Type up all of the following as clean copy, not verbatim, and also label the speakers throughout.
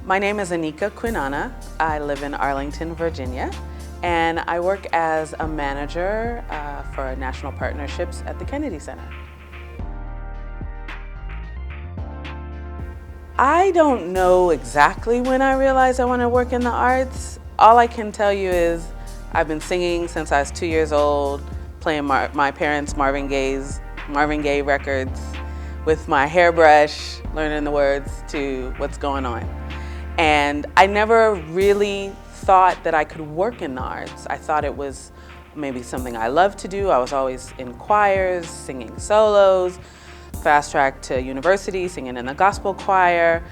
Speaker 1: My name is Anika Kwinana. I live in Arlington, Virginia, and I work as a manager for national partnerships at the Kennedy Center. I don't know exactly when I realized I want to work in the arts. All I can tell you is I've been singing since I was 2 years old, playing my parents' Marvin Gaye records with my hairbrush, learning the words to What's Going On. And I never really thought that I could work in the arts. I thought it was maybe something I loved to do. I was always in choirs, singing solos, fast track to university, singing in the gospel choir.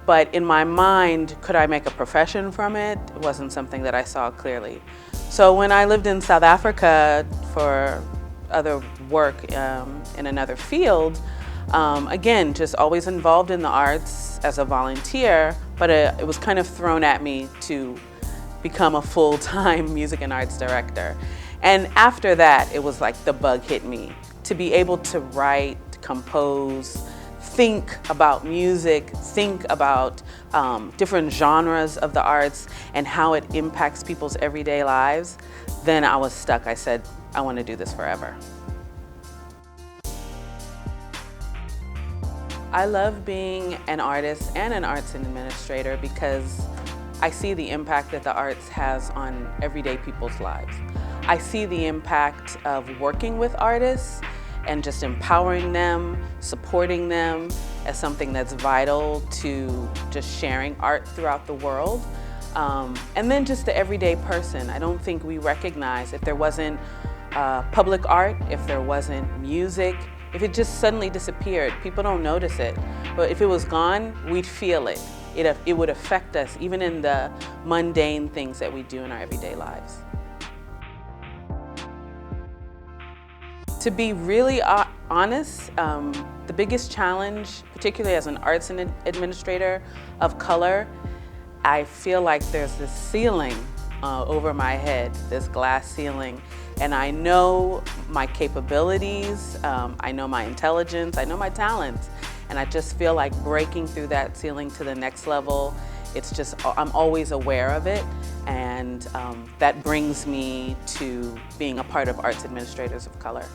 Speaker 1: But in my mind, could I make a profession from it? It wasn't something that I saw clearly. So when I lived in South Africa for other work in another field, again, just always involved in the arts as a volunteer, but it was kind of thrown at me to become a full-time music and arts director. And after that, it was like the bug hit me. To be able to write, compose, think about music, think about different genres of the arts and how it impacts people's everyday lives, then I was stuck. I said, I want to do this forever. I love being an artist and an arts administrator because I see the impact that the arts has on everyday people's lives. I see the impact of working with artists and just empowering them, supporting them as something that's vital to just sharing art throughout the world. And then just the everyday person. I don't think we recognize if there wasn't public art, if there wasn't music, if it just suddenly disappeared, people don't notice it. But if it was gone, we'd feel it. It would affect us, even in the mundane things that we do in our everyday lives. To be really honest, the biggest challenge, particularly as an arts administrator of color, I feel like there's this ceiling over my head, this glass ceiling. And I know my capabilities, I know my intelligence, I know my talents. And I just feel like breaking through that ceiling to the next level, it's just, I'm always aware of it. And that brings me to being a part of Arts Administrators of Color.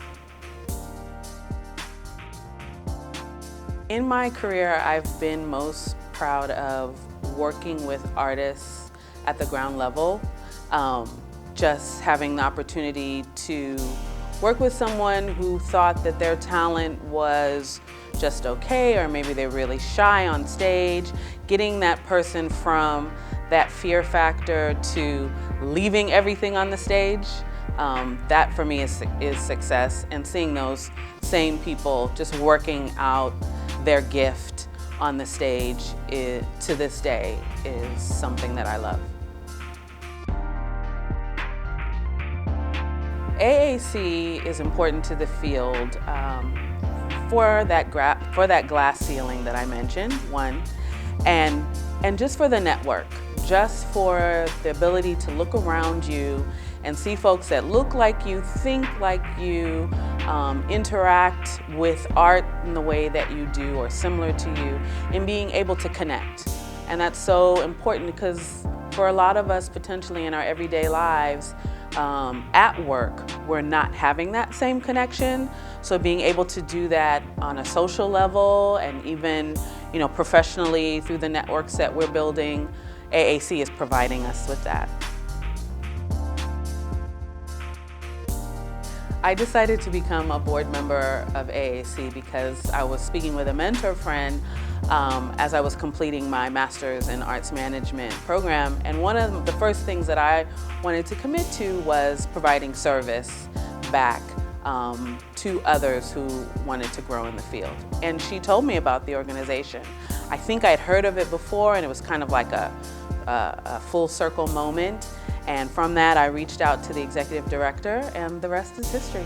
Speaker 1: In my career, I've been most proud of working with artists at the ground level. Just having the opportunity to work with someone who thought that their talent was just okay, or maybe they're really shy on stage, getting that person from that fear factor to leaving everything on the stage, that for me is success. And seeing those same people just working out their gift on the stage to this day is something that I love. AAC is important to the field for that glass ceiling that I mentioned, one, and just for the network, just for the ability to look around you and see folks that look like you, think like you, interact with art in the way that you do or similar to you, and being able to connect. And that's so important because for a lot of us potentially in our everyday lives, at work, we're not having that same connection. So being able to do that on a social level and even, professionally through the networks that we're building, AAC is providing us with that. I decided to become a board member of AAC because I was speaking with a mentor friend as I was completing my master's in arts management program. And one of the first things that I wanted to commit to was providing service back to others who wanted to grow in the field. And she told me about the organization. I think I'd heard of it before, and it was kind of like a full circle moment. And from that, I reached out to the executive director, and the rest is history.